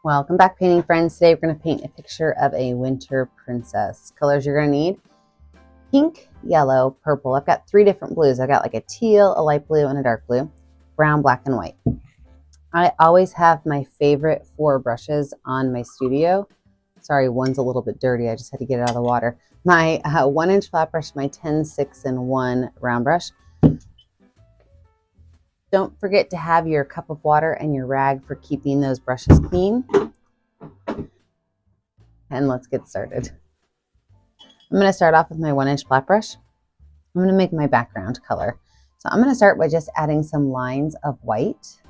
Welcome back, painting friends. Today we're going to paint a picture of a winter princess. Colors you're going to need: pink, yellow, purple. I've got 3 different blues. I've got like a teal, a light blue, and a dark blue, brown, black, and white. I always have my favorite 4 brushes on my studio. Sorry, one's a little bit dirty. I just had to get it out of the water. My 1-inch flat brush, my 10, 6, and 1 round brush. Don't forget to have your cup of water and your rag for keeping those brushes clean. And let's get started. I'm going to start off with my 1-inch flat brush. I'm going to make my background color. So I'm going to start by just adding some lines of white,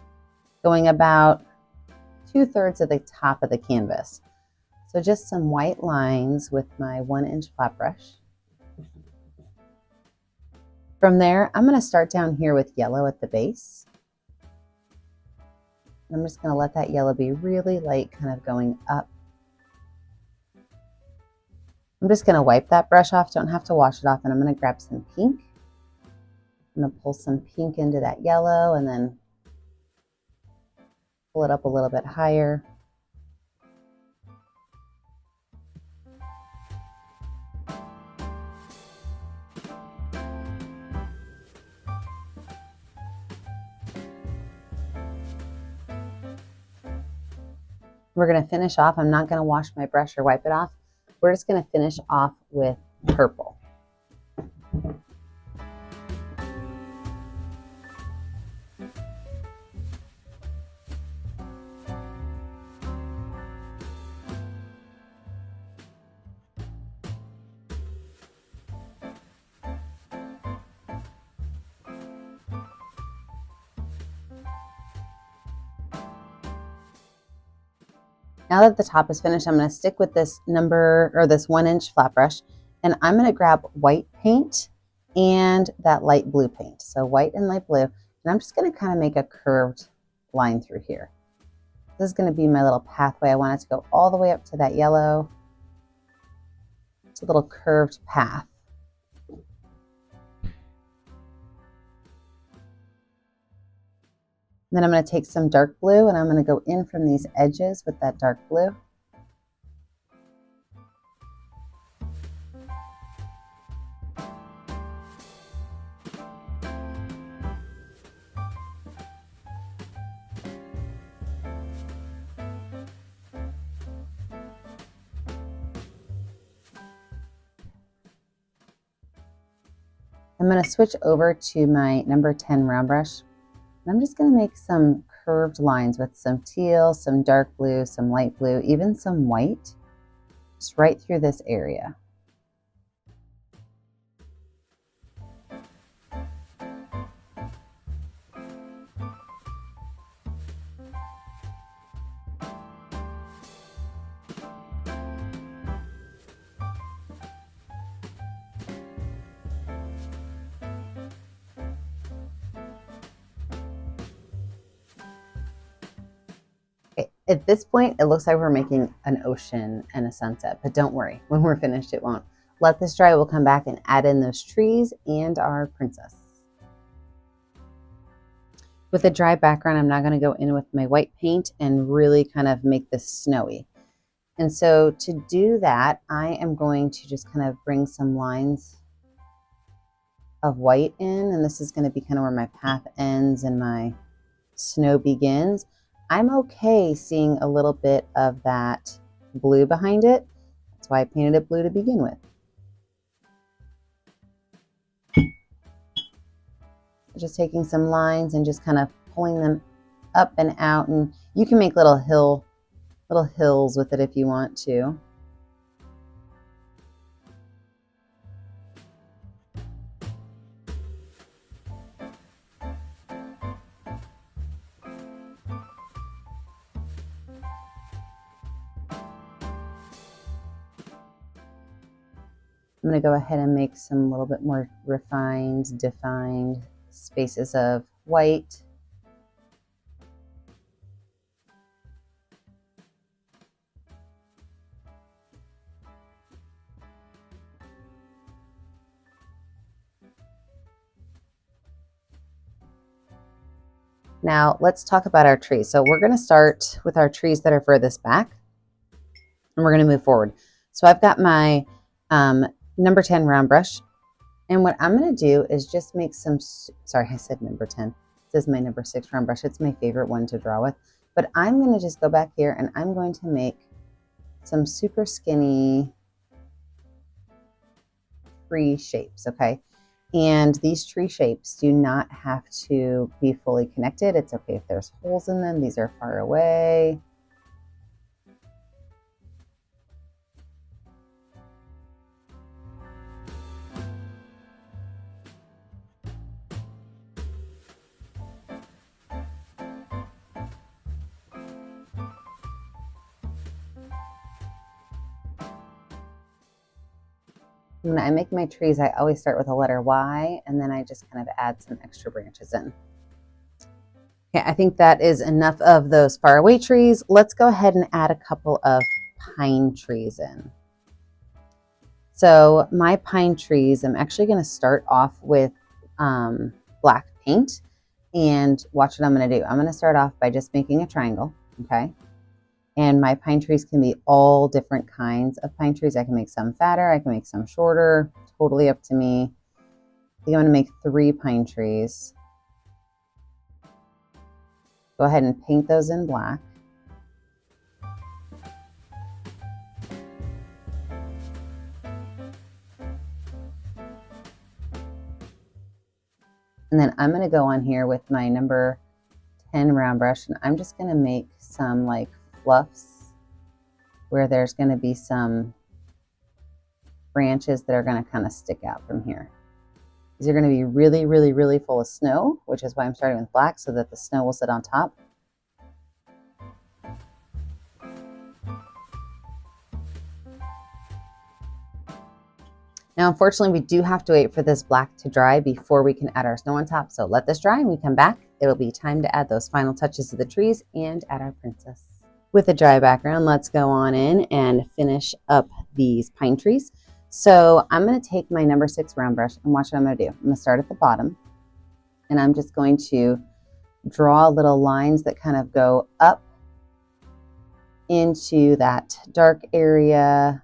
going about 2/3 of the top of the canvas. So just some white lines with my 1-inch flat brush. From there, I'm going to start down here with yellow at the base. I'm just going to let that yellow be really light, kind of going up. I'm just going to wipe that brush off, don't have to wash it off, and I'm going to grab some pink. I'm going to pull some pink into that yellow and then pull it up a little bit higher. We're going to finish off. I'm not going to wash my brush or wipe it off. We're just going to finish off with purple. Now that the top is finished, I'm going to stick with this 1-inch flat brush, and I'm going to grab white paint and that light blue paint. So white and light blue, and I'm just going to kind of make a curved line through here. This is going to be my little pathway. I want it to go all the way up to that yellow. It's a little curved path. Then I'm going to take some dark blue and I'm going to go in from these edges with that dark blue. I'm going to switch over to my number 10 round brush. And I'm just going to make some curved lines with some teal, some dark blue, some light blue, even some white, just right through this area. At this point, it looks like we're making an ocean and a sunset, but don't worry, when we're finished, it won't. Let this dry, we'll come back and add in those trees and our princess. With a dry background, I'm now going to go in with my white paint and really kind of make this snowy. And so to do that, I am going to just kind of bring some lines of white in, and this is going to be kind of where my path ends and my snow begins. I'm okay seeing a little bit of that blue behind it. That's why I painted it blue to begin with. Just taking some lines and just kind of pulling them up and out, and you can make little hills with it if you want to. I'm going to go ahead and make some little bit more refined, defined spaces of white. Now let's talk about our trees. So we're going to start with our trees that are furthest back, and we're going to move forward. So I've got my number 10 round brush, and what I'm going to do is just make some, sorry, I said number 10. This is my number 6 round brush. It's my favorite one to draw with, but I'm going to just go back here and I'm going to make some super skinny tree shapes, okay? And these tree shapes do not have to be fully connected. It's okay if there's holes in them. These are far away. When I make my trees, I always start with a letter Y, and then I just kind of add some extra branches in. Okay, I think that is enough of those faraway trees. Let's go ahead and add a couple of pine trees in. So my pine trees, I'm actually going to start off with black paint, and watch what I'm going to do. I'm going to start off by just making a triangle, okay? And my pine trees can be all different kinds of pine trees. I can make some fatter, I can make some shorter, totally up to me. I think I'm going to make 3 pine trees. Go ahead and paint those in black. And then I'm going to go on here with my number 10 round brush, and I'm just going to make some like fluffs where there's going to be some branches that are going to kind of stick out from here. These are going to be really, really, really full of snow, which is why I'm starting with black, so that the snow will sit on top. Now, unfortunately, we do have to wait for this black to dry before we can add our snow on top. So let this dry and we come back. It'll be time to add those final touches to the trees and add our princess. With a dry background, let's go on in and finish up these pine trees. So I'm going to take my number 6 round brush and watch what I'm going to do. I'm going to start at the bottom, and I'm just going to draw little lines that kind of go up into that dark area.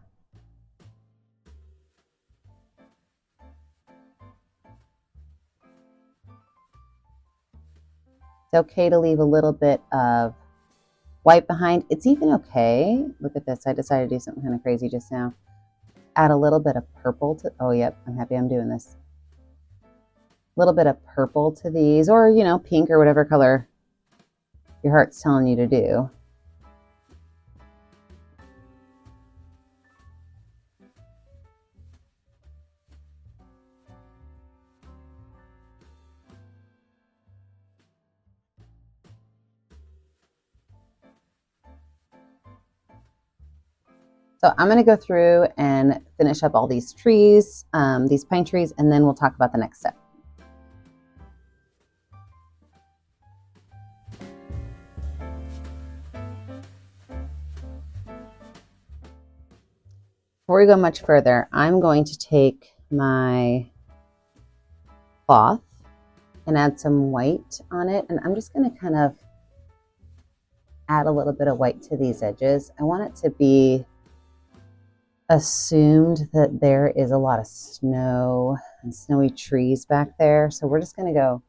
It's okay to leave a little bit of white behind. It's even okay. Look at this. I decided to do something kind of crazy just now. Add a little bit of purple to, oh, yep, I'm happy I'm doing this. A little bit of purple to these, or, you know, pink or whatever color your heart's telling you to do. So I'm going to go through and finish up all these trees, these pine trees, and then we'll talk about the next step. Before we go much further, I'm going to take my cloth and add some white on it, and I'm just going to kind of add a little bit of white to these edges. I want it to be assumed that there is a lot of snow and snowy trees back there, so we're just going to go.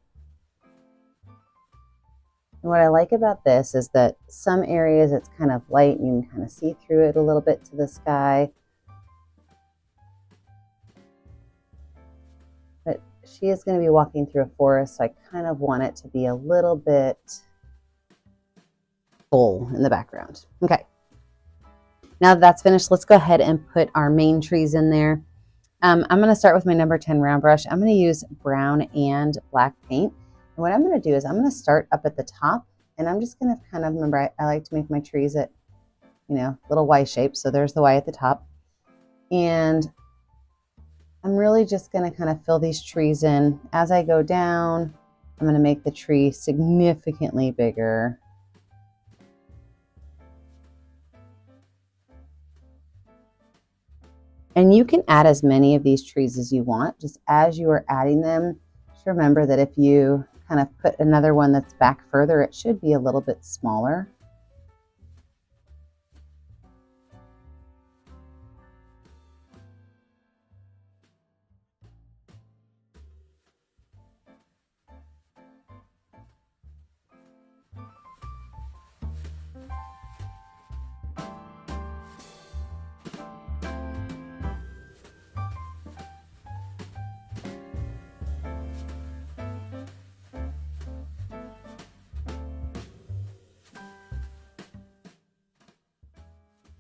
And what I like about this is that some areas it's kind of light and you can kind of see through it a little bit to the sky. But she is going to be walking through a forest, so I kind of want it to be a little bit full in the background. Okay. Now that that's finished, let's go ahead and put our main trees in there. I'm going to start with my number 10 round brush. I'm going to use brown and black paint. And what I'm going to do is I'm going to start up at the top, and I'm just going to kind of, remember, I like to make my trees at, you know, little Y shapes. So there's the Y at the top. And I'm really just going to kind of fill these trees in. As I go down, I'm going to make the tree significantly bigger. And you can add as many of these trees as you want. Just as you are adding them, just remember that if you kind of put another one that's back further, it should be a little bit smaller.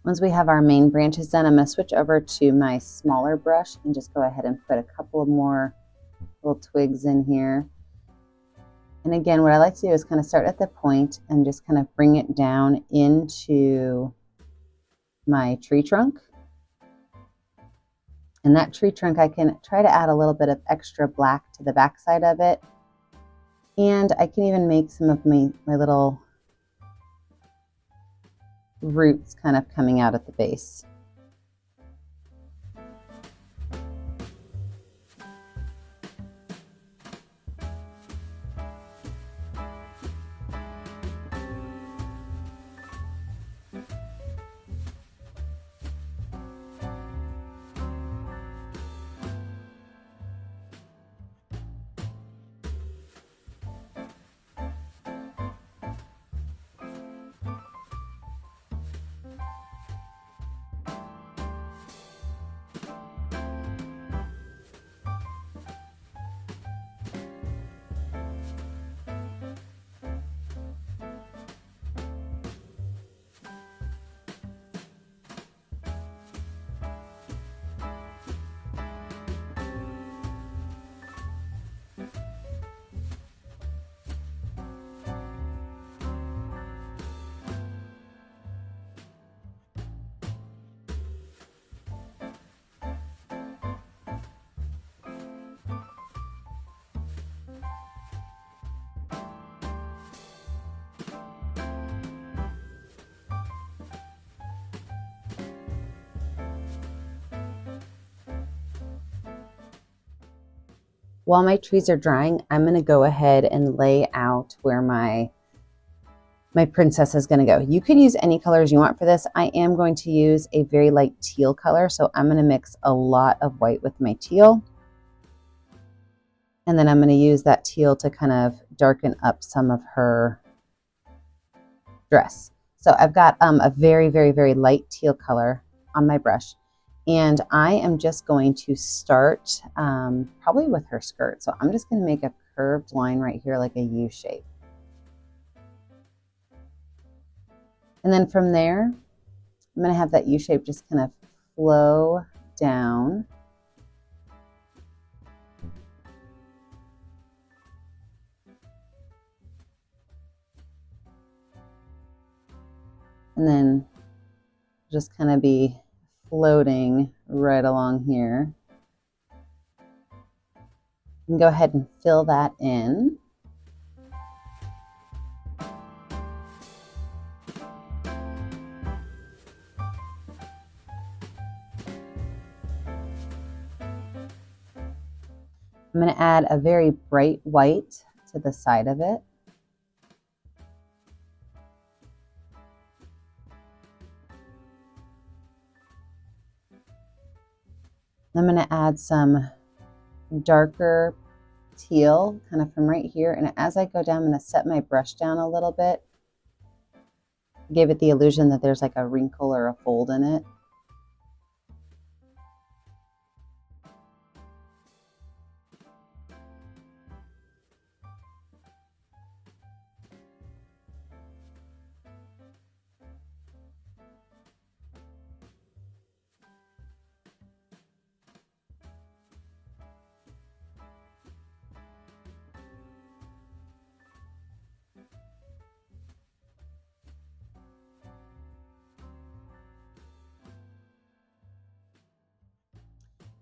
Once we have our main branches done, I'm going to switch over to my smaller brush and just go ahead and put a couple of more little twigs in here. And again, what I like to do is kind of start at the point and just kind of bring it down into my tree trunk. And that tree trunk, I can try to add a little bit of extra black to the back side of it. And I can even make some of my little roots kind of coming out at the base. While my trees are drying, I'm going to go ahead and lay out where my princess is going to go. You can use any colors you want for this. I am going to use a very light teal color, so I'm going to mix a lot of white with my teal. And then I'm going to use that teal to kind of darken up some of her dress. So I've got a very, very, very light teal color on my brush. And I am just going to start probably with her skirt. So I'm just going to make a curved line right here like a U shape. And then from there, I'm going to have that U shape just kind of flow down. And then just kind of be floating right along here. You can go ahead and fill that in. I'm going to add a very bright white to the side of it. I'm going to add some darker teal kind of from right here. And as I go down, I'm going to set my brush down a little bit. Give it the illusion that there's like a wrinkle or a fold in it.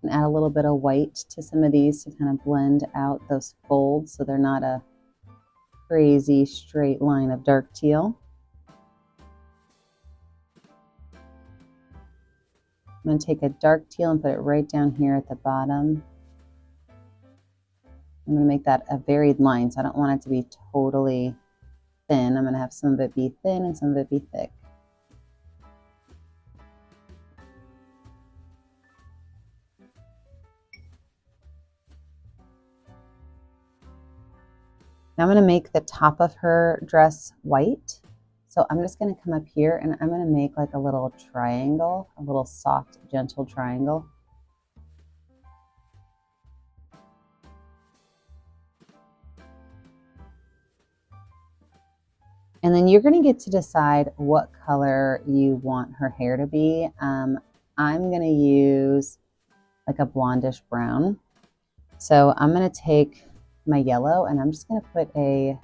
And add a little bit of white to some of these to kind of blend out those folds so they're not a crazy straight line of dark teal. I'm going to take a dark teal and put it right down here at the bottom. I'm going to make that a varied line, so I don't want it to be totally thin. I'm going to have some of it be thin and some of it be thick. Now I'm going to make the top of her dress white. So I'm just going to come up here and I'm going to make like a little triangle, a little soft, gentle triangle. And then you're going to get to decide what color you want her hair to be. I'm going to use like a blondish brown. So I'm going to take my yellow and I'm just going to put a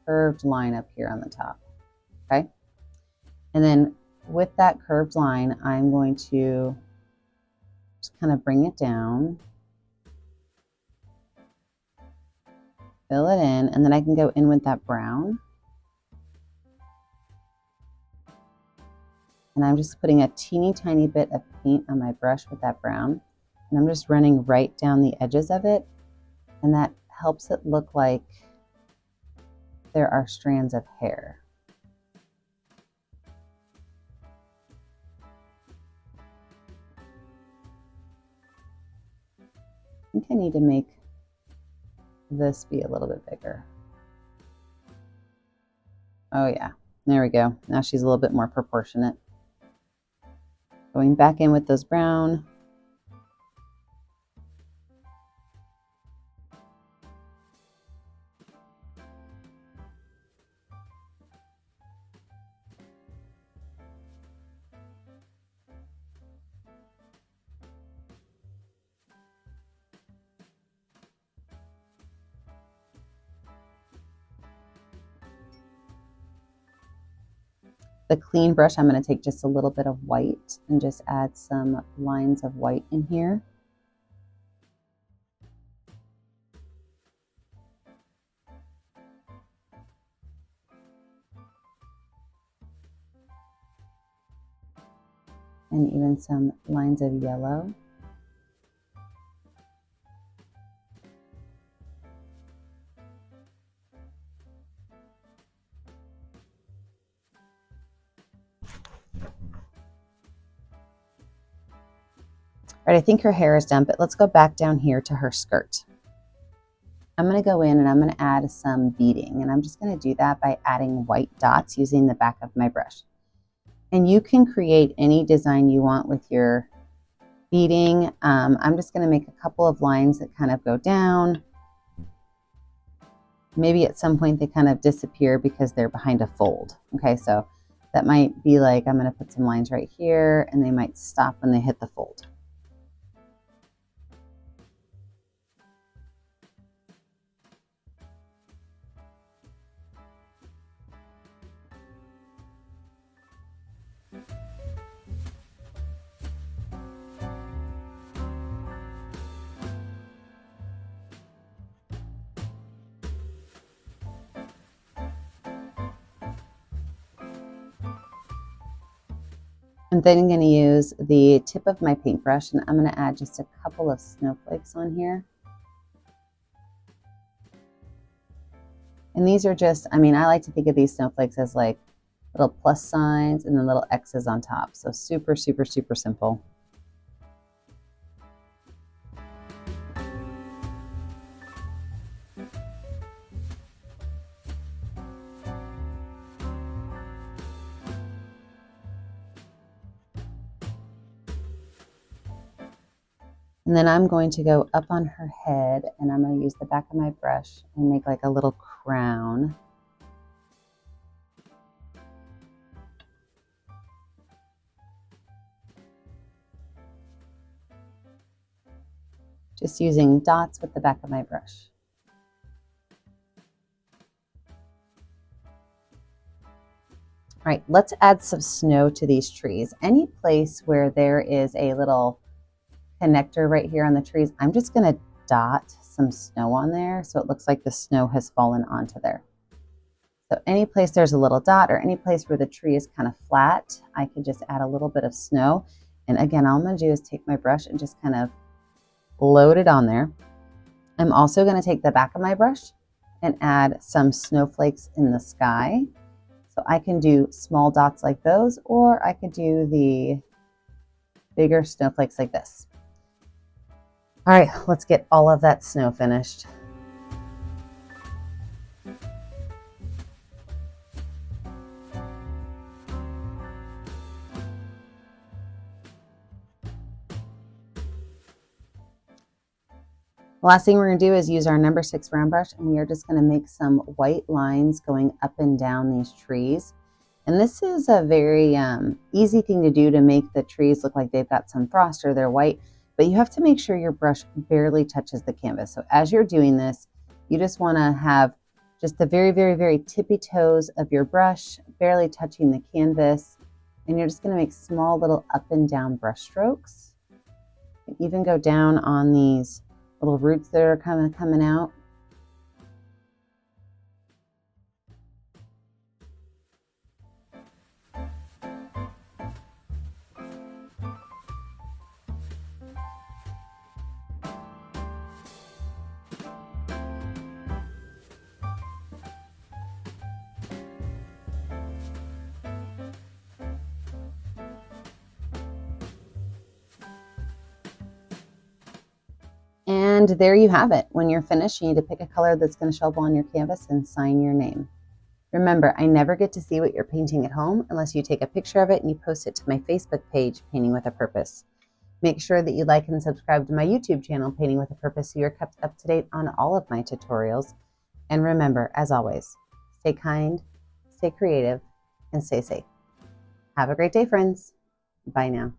curved line up here on the top. Okay. And then with that curved line, I'm going to just kind of bring it down, fill it in, and then I can go in with that brown. And I'm just putting a teeny tiny bit of paint on my brush with that brown. And I'm just running right down the edges of it. And that helps it look like there are strands of hair. I think I need to make this be a little bit bigger. Oh yeah, there we go. Now she's a little bit more proportionate. Going back in with this brown. The clean brush, I'm going to take just a little bit of white and just add some lines of white in here. And even some lines of yellow. All right, I think her hair is done, but let's go back down here to her skirt. I'm going to go in and I'm going to add some beading, and I'm just going to do that by adding white dots using the back of my brush. And you can create any design you want with your beading. I'm just going to make a couple of lines that kind of go down. Maybe at some point they kind of disappear because they're behind a fold. Okay, so that might be like, I'm going to put some lines right here and they might stop when they hit the fold. I'm then going to use the tip of my paintbrush and I'm going to add just a couple of snowflakes on here. And these are just, I mean, I like to think of these snowflakes as like little plus signs and then little X's on top. So super, super, super simple. And then I'm going to go up on her head and I'm going to use the back of my brush and make like a little crown. Just using dots with the back of my brush. All right, let's add some snow to these trees. Any place where there is a little connector right here on the trees, I'm just going to dot some snow on there so it looks like the snow has fallen onto there. So any place there's a little dot or any place where the tree is kind of flat, I could just add a little bit of snow. And again, all I'm going to do is take my brush and just kind of load it on there. I'm also going to take the back of my brush and add some snowflakes in the sky. So I can do small dots like those, or I could do the bigger snowflakes like this. All right, let's get all of that snow finished. The last thing we're going to do is use our number 6 round brush, and we are just going to make some white lines going up and down these trees. And this is a very easy thing to do to make the trees look like they've got some frost or they're white, but you have to make sure your brush barely touches the canvas. So as you're doing this, you just want to have just the very, very, very tippy toes of your brush barely touching the canvas, and you're just going to make small little up and down brush strokes. You can even go down on these little roots that are kind of coming out. And there you have it. When you're finished, you need to pick a color that's going to show up on your canvas and sign your name. Remember, I never get to see what you're painting at home unless you take a picture of it and you post it to my Facebook page, Painting with a Purpose. Make sure that you like and subscribe to my YouTube channel, Painting with a Purpose, so you're kept up to date on all of my tutorials. And remember, as always, stay kind, stay creative, and stay safe. Have a great day, friends. Bye now.